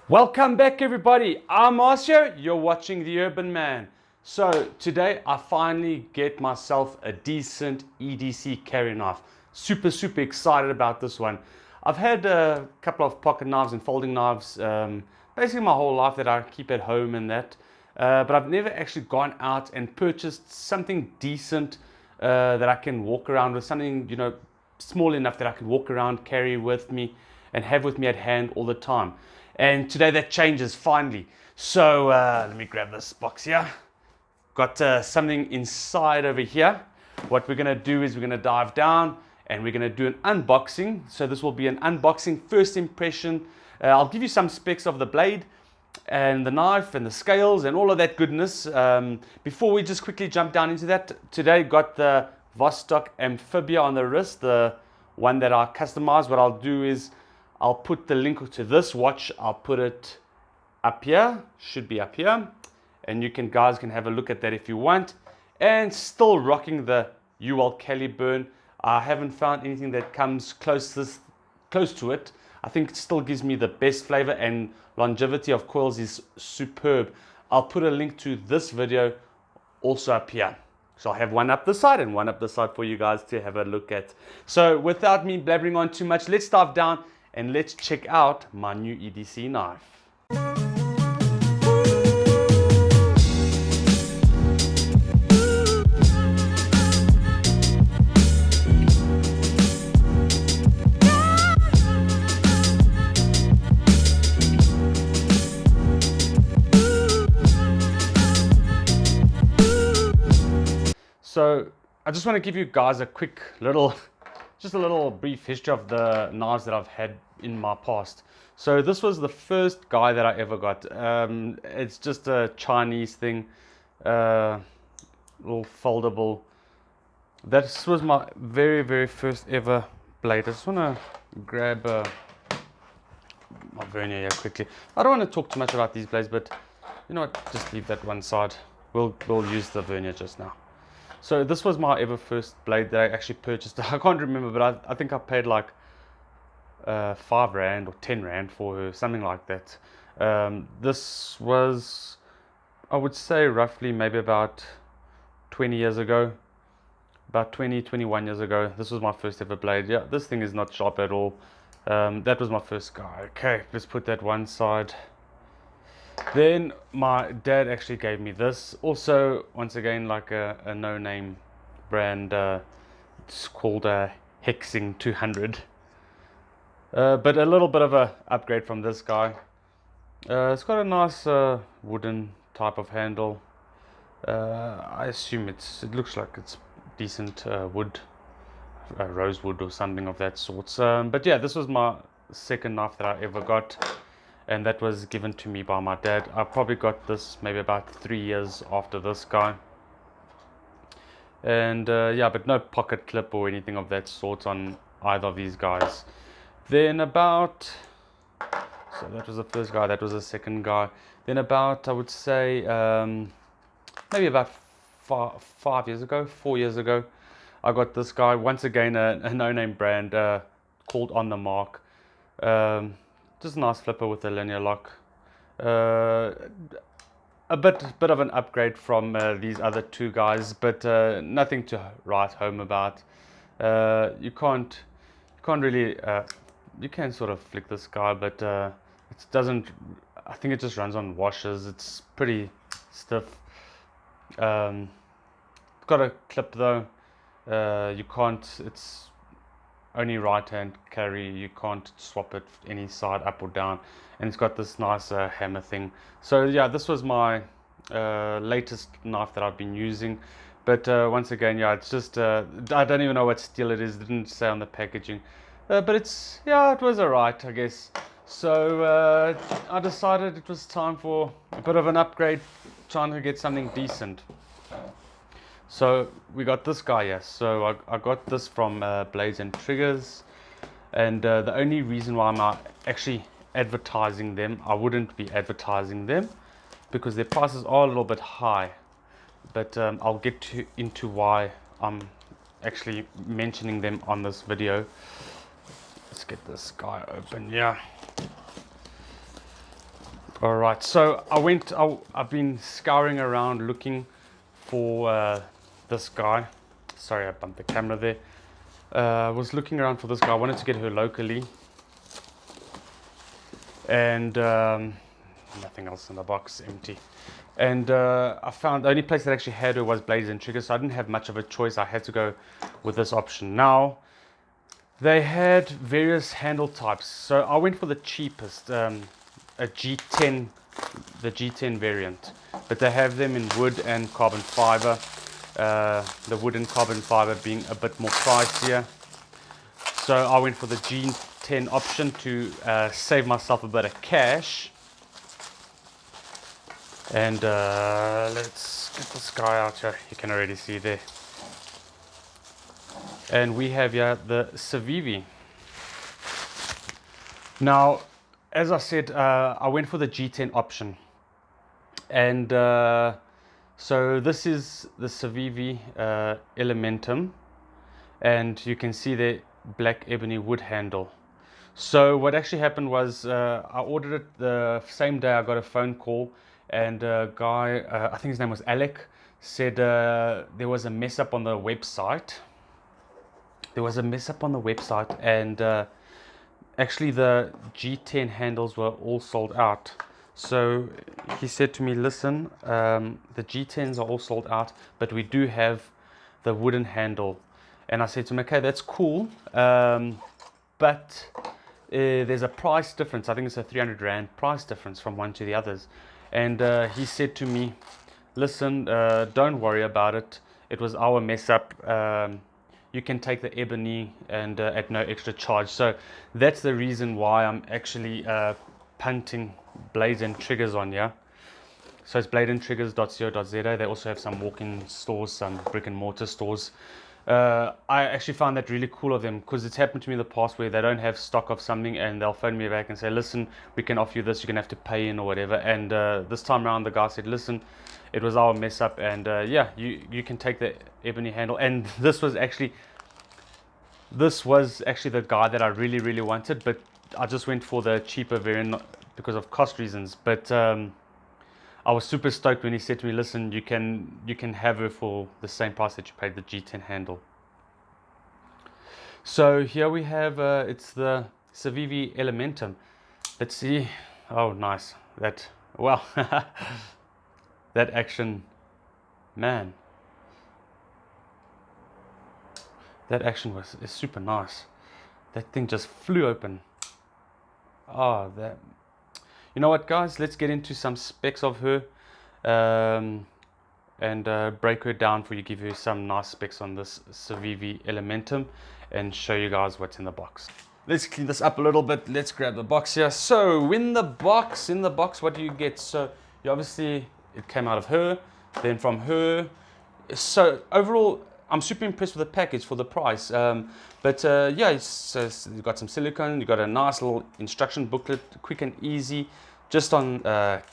Welcome back everybody, I'm Marcio, you're watching The Urban Man. So today I finally get myself a decent EDC carry knife. Super excited about this one. I've had a couple of pocket knives and folding knives basically my whole life that I keep at home and that. But I've never actually gone out and purchased something decent that I can walk around with, something small enough that I can walk around, carry with me and have with me at hand all the time. And today that changes finally. So let me grab this box here. Got something inside over here. What we're gonna do is we're gonna dive down and we're gonna do an unboxing. So this will be an unboxing, first impression. I'll give you some specs of the blade and the knife and the scales and all of that goodness. Before we just quickly jump down into that, today got the Vostok Amphibia on the wrist, the one that I customized. What I'll do is I'll put the link to this watch, I'll put it up here, should be up here, and you guys can have a look at that if you want. And still rocking the UL Caliburn. I haven't found anything that comes close to it. I think it still gives me the best flavor, and longevity of coils is superb. I'll put a link to this video also up here. So I'll have one up this side and one up this side for you guys to have a look at. So without me blabbering on too much, let's dive down and let's check out my new EDC knife. So I just want to give you guys a quick little just a little brief history of the knives that I've had in my past. So this was the first guy that I ever got. It's just a Chinese thing, little foldable. This was my very first ever blade. I just want to grab my vernier here quickly. I don't want to talk too much about these blades, but you know what, just leave that one side. We'll use the vernier just now. So this was my ever first blade that I actually purchased. I can't remember, but I think I paid like 5 rand or 10 rand for her, something like that. This was, I would say, roughly maybe about 20 years ago, about 21 years ago. This was my first ever blade. Yeah, this thing is not sharp at all. That was my first guy. Okay, let's put that one side. Then my dad actually gave me this, also once again like a no-name brand. It's called Hexing 200, but a little bit of a upgrade from this guy. It's got a nice wooden type of handle. I assume it looks like it's decent wood, rosewood or something of that sort. But yeah, this was my second knife that I ever got, and that was given to me by my dad. I probably got this maybe about 3 years after this guy. And yeah, but no pocket clip or anything of that sort on either of these guys. Then about, so that was the first guy, that was the second guy. Then about, I would say, maybe about 4 years ago, I got this guy. Once again, a no-name brand called On The Mark. Just a nice flipper with a linear lock. A bit of an upgrade from these other two guys, but nothing to write home about. You can't really, you can sort of flick this guy, but it doesn't. I think it just runs on washers. It's pretty stiff. Got a clip though. You can't. It's only right hand carry. You can't swap it any side up or down, and it's got this nice hammer thing. So yeah, this was my latest knife that I've been using, but once again, yeah, it's just I don't even know what steel it is. It didn't say on the packaging, but it's, yeah, it was alright, I guess. So I decided it was time for a bit of an upgrade, trying to get something decent. So we got this guy here. So I got this from Blades and Triggers, and the only reason why I'm not actually advertising them, I wouldn't be advertising them because their prices are a little bit high, but I'll get into why I'm actually mentioning them on this video. Let's get this guy open. Yeah, All right, so I've been scouring around looking for this guy. Sorry, I bumped the camera there. I was looking around for this guy. I wanted to get her locally, and nothing else in the box, empty. And I found the only place that actually had her was Blades and Triggers, so I didn't have much of a choice. I had to go with this option. Now, they had various handle types, so I went for the cheapest, a G10, the G10 variant, but they have them in wood and carbon fiber. The wood and carbon fiber being a bit more pricier, so I went for the G10 option to save myself a bit of cash. And let's get this guy out here. You can already see there. And we have here the Civivi. Now, as I said, I went for the G10 option. And so this is the Civivi Elementum. And you can see the black ebony wood handle. So what actually happened was I ordered it the same day. I got a phone call, and a guy, I think his name was Alec, said there was a mess up on the website. And actually the G10 handles were all sold out. So he said to me, listen, the G10s are all sold out, but we do have the wooden handle. And I said to him, okay, that's cool, but there's a price difference. I think it's a 300 Rand price difference from one to the others. And he said to me, listen, don't worry about it. It was our mess up. You can take the ebony and at no extra charge. So that's the reason why I'm actually punting Blades and Triggers on here. So it's bladeandtriggers.co.za. They also have some walk-in stores, some brick and mortar stores. I actually found that really cool of them, because it's happened to me in the past where they don't have stock of something and they'll phone me back and say, listen, we can offer you this, you're gonna have to pay in or whatever. And this time around the guy said, listen, it was our mess up, and yeah, you can take the ebony handle. And this was actually the guy that I really wanted, but I just went for the cheaper variant because of cost reasons. But I was super stoked when he said to me, listen, you can have her for the same price that you paid the G10 handle. So here we have, it's the Civivi Elementum. Let's see. Oh, nice. That action, man. That action is super nice. That thing just flew open. Oh, that. You know what, guys? Let's get into some specs of her, and break her down for you. Give you some nice specs on this Civivi Elementum, and show you guys what's in the box. Let's clean this up a little bit. Let's grab the box here. So in the box, what do you get? So you obviously, it came out of her, then from her. So overall, I'm super impressed with the package for the price. But yeah, you've got some silicone, you've got a nice little instruction booklet, quick and easy, just on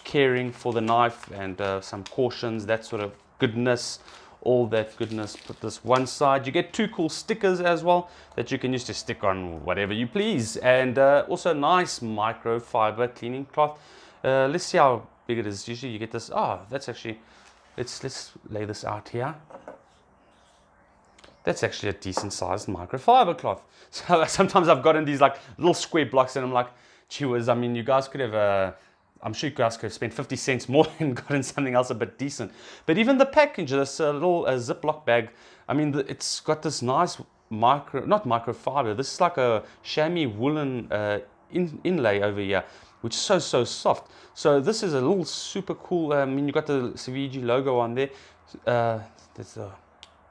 caring for the knife, and some cautions, that sort of goodness, all that goodness. Put this one side. You get two cool stickers as well that you can use to stick on whatever you please, and also nice microfiber cleaning cloth. Let's see how big it is. Usually you get this. Oh, that's actually, let's lay this out here. That's actually a decent sized microfiber cloth. So sometimes I've gotten these like little square blocks, and I'm like, gee whiz, I mean, you guys could have, I'm sure you guys could have spent 50 cents more and gotten something else a bit decent. But even the package, this little Ziploc bag, I mean, it's got this nice not microfiber, this is like a chamois woolen inlay over here, which is so soft. So this is a little super cool. I mean, you got the Civivi logo on there. There's a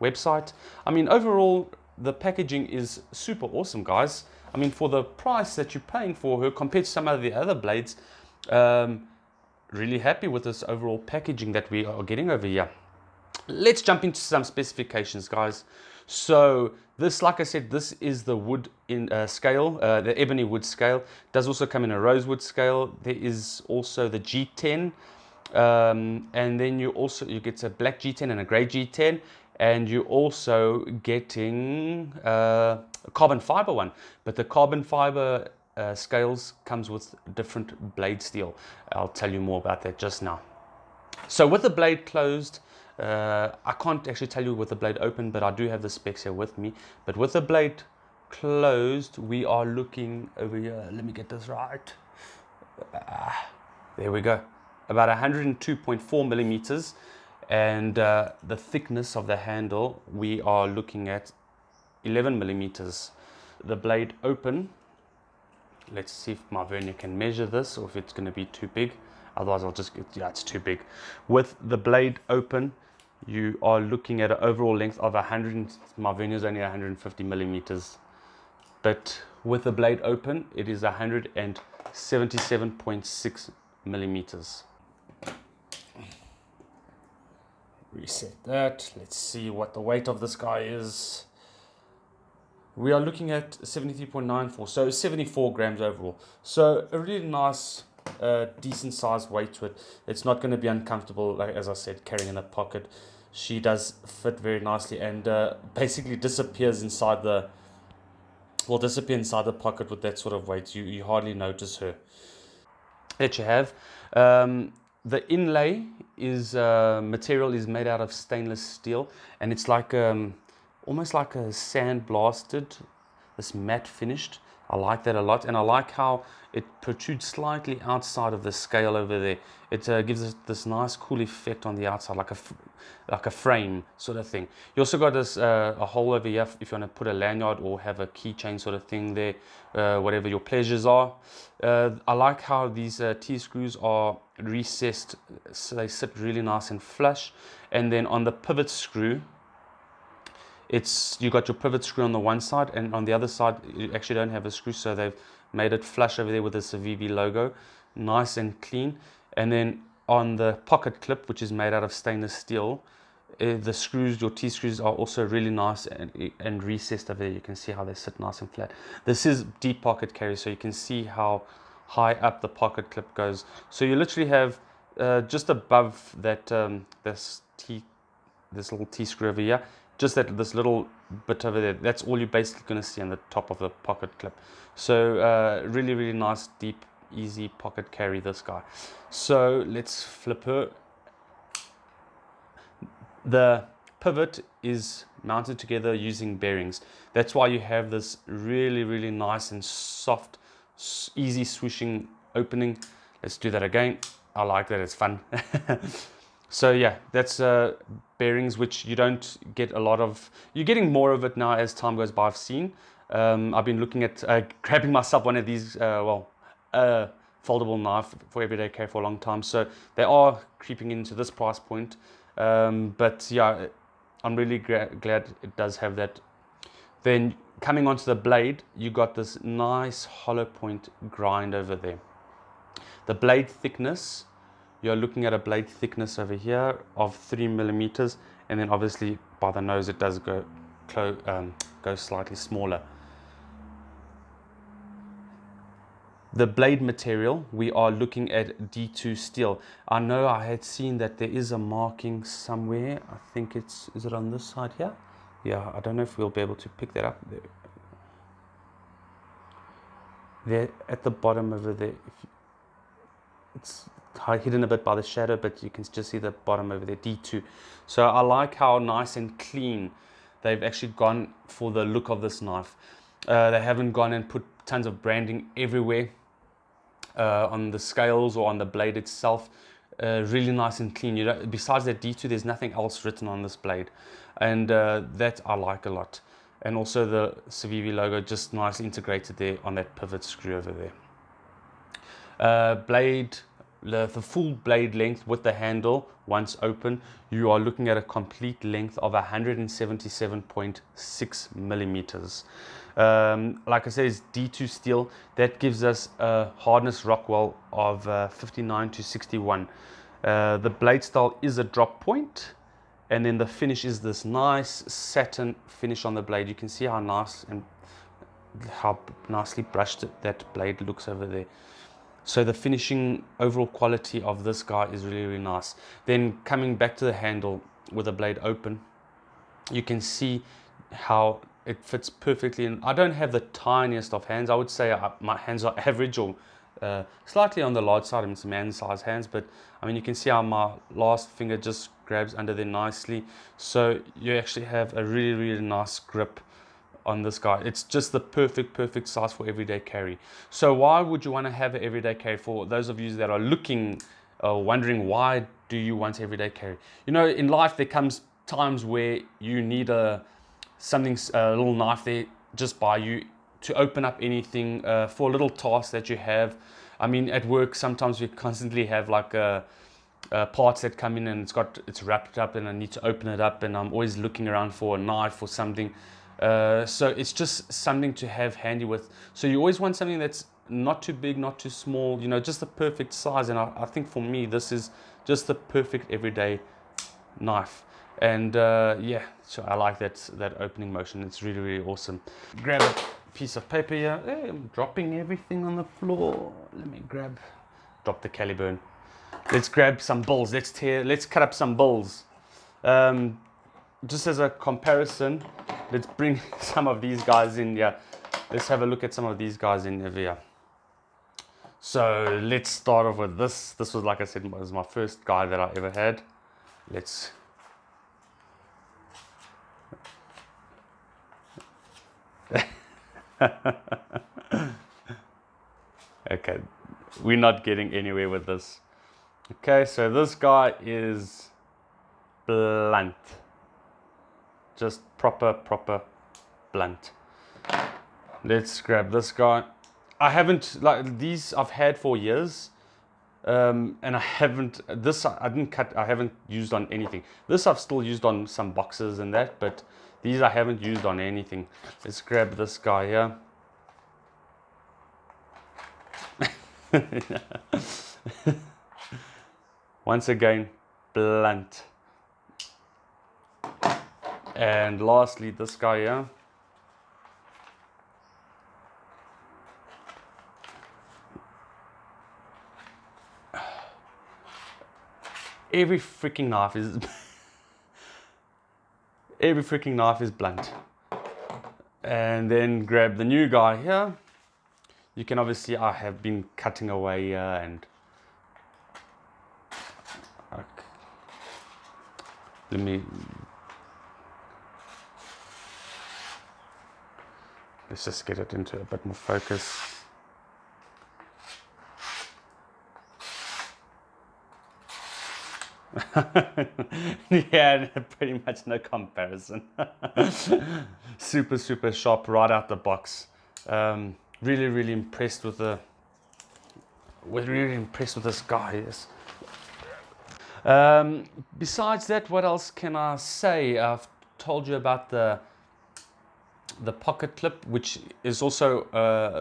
website. I mean, overall, the packaging is super awesome, guys. I mean, for the price that you're paying for her compared to some of the other blades, really happy with this overall packaging that we are getting over here. Let's jump into some specifications, guys. So this, like I said, this is the wood in scale, the ebony wood scale. It does also come in a rosewood scale. There is also the G10, and then you get a black G10 and a grey G10. And you're also getting a carbon fiber one, but the carbon fiber scales comes with different blade steel. I'll tell you more about that just now. So with the blade closed, I can't actually tell you with the blade open, but I do have the specs here with me. But with the blade closed, we are looking over here. Let me get this right. There we go. About 102.4 millimeters. And the thickness of the handle, we are looking at 11 millimeters. The blade open, let's see if my vernier can measure this or if it's going to be too big. Otherwise I'll just get, yeah, it's too big. With the blade open, you are looking at an overall length of 100, my vernier is only 150 millimeters. But with the blade open, it is 177.6 millimeters. Reset that. Let's see what the weight of this guy is. We are looking at 73.94, so 74 grams overall. So a really nice, decent sized weight to it. It's not going to be uncomfortable, like as I said, carrying in a pocket. She does fit very nicely and basically disappears inside the, will disappear inside the pocket with that sort of weight. You hardly notice her. That you have. The inlay is material is made out of stainless steel, and it's like almost like a sandblasted, this matte finished. I like that a lot, and I like how it protrudes slightly outside of the scale over there. It gives us this nice cool effect on the outside, like a frame sort of thing. You also got this a hole over here if you want to put a lanyard or have a keychain sort of thing there, whatever your pleasures are. I like how these T-screws are recessed, so they sit really nice and flush. And then on the pivot screw, you got your pivot screw on the one side, and on the other side you actually don't have a screw, so they've made it flush over there with the Civivi logo, nice and clean. And then on the pocket clip, which is made out of stainless steel, the screws, your T-screws, are also really nice and recessed over there. You can see how they sit nice and flat. This is deep pocket carry, so you can see how high up the pocket clip goes. So you literally have just above that this little T-screw over here, just this little bit over there, that's all you're basically going to see on the top of the pocket clip. So really, really nice, deep, easy pocket carry, this guy. So let's flip her. The pivot is mounted together using bearings. That's why you have this really, really nice and soft, easy swooshing opening. Let's do that again. I like that, it's fun. So yeah, that's bearings, which you don't get a lot of. You're getting more of it now as time goes by, I've seen. I've been looking at grabbing myself one of these, foldable knife for everyday carry for a long time. So they are creeping into this price point. But yeah, I'm really glad it does have that. Then coming onto the blade, you got this nice hollow point grind over there. The blade thickness, you're looking at a blade thickness over here of 3 millimeters, and then obviously by the nose it does go slightly smaller. The blade material, we are looking at D2 steel. I know I had seen that there is a marking somewhere. I think is it on this side here? Yeah, I don't know if we'll be able to pick that up. There at the bottom over there. It's hidden a bit by the shadow, but you can just see the bottom over there, D2. So I like how nice and clean they've actually gone for the look of this knife. They haven't gone and put tons of branding everywhere. On the scales or on the blade itself, really nice and clean. Besides that D2, there's nothing else written on this blade, and that I like a lot. And also the Civivi logo just nicely integrated there on that pivot screw over there. Blade, the full blade length with the handle once open, you are looking at a complete length of 177.6 millimeters. Like I said, it's D2 steel. That gives us a hardness Rockwell of 59 to 61. The blade style is a drop point, and then the finish is this nice satin finish on the blade. You can see how nice and how nicely brushed that blade looks over there. So the finishing overall quality of this guy is really, really nice. Then coming back to the handle with the blade open, you can see how it fits perfectly in. I don't have the tiniest of hands. I would say my hands are average or slightly on the large side. I mean, it's man-sized hands, but I mean, you can see how my last finger just grabs under there nicely. So you actually have a really, really nice grip on this guy. It's just the perfect size for everyday carry. So why would you want to have an everyday carry? For those of you that are looking, wondering, why do you want everyday carry? You know, in life there comes times where you need a little knife there just by you to open up anything, for a little task that you have. I mean, at work sometimes we constantly have like parts that come in and it's wrapped up and I need to open it up, and I'm always looking around for a knife or something. So it's just something to have handy with. So you always want something that's not too big, not too small, you know, just the perfect size. And I think for me, this is just the perfect everyday knife. And yeah, so I like that opening motion. It's really, really awesome. Grab a piece of paper here. Hey, I'm dropping everything on the floor. Let me drop the caliburn. Let's grab some bills. Let's cut up some bills. Just as a comparison, let's bring some of these guys in here. Let's have a look at some of these guys in here. So let's start off with this. This was, like I said, was my first guy that I ever had. Okay, we're not getting anywhere with this. Okay, so this guy is blunt. Just proper blunt. Let's grab this guy. I haven't, like these I've had for years, and I haven't used on anything. This I've still used on some boxes and that, but these I haven't used on anything. Let's grab this guy here. Once again, blunt. And lastly, this guy here. Every freaking knife is blunt. And then grab the new guy here. You can obviously, I have been cutting away here and let's just get it into a bit more focus. Yeah, pretty much no comparison. Super sharp right out the box. Really impressed with this guy. Yes. Besides that, what else can I say? I've told you about the pocket clip, which is also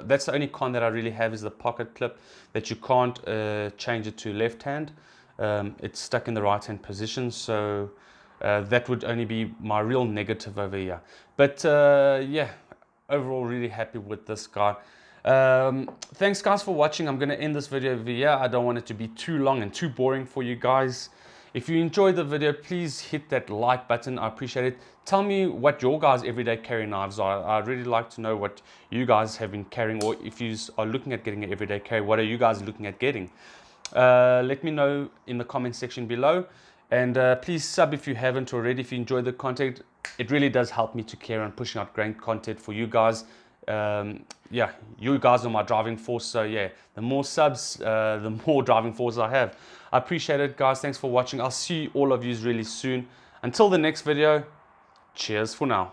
that's the only con that I really have, is the pocket clip, that you can't change it to left hand. It's stuck in the right hand position, so that would only be my real negative over here. But yeah, overall really happy with this guy. Thanks guys for watching. I'm going to end this video over here. I don't want it to be too long and too boring for you guys. If you enjoyed the video, please hit that like button. I appreciate it. Tell me what your guys' everyday carry knives are. I'd really like to know what you guys have been carrying, or if you are looking at getting an everyday carry, what are you guys looking at getting? Let me know in the comment section below, and please sub if you haven't already. If you enjoyed the content, it really does help me to carry on pushing out great content for you guys. Yeah, you guys are my driving force, so yeah, the more subs, the more driving force I have. I appreciate it, guys. Thanks for watching. I'll see all of you really soon. Until the next video, cheers for now.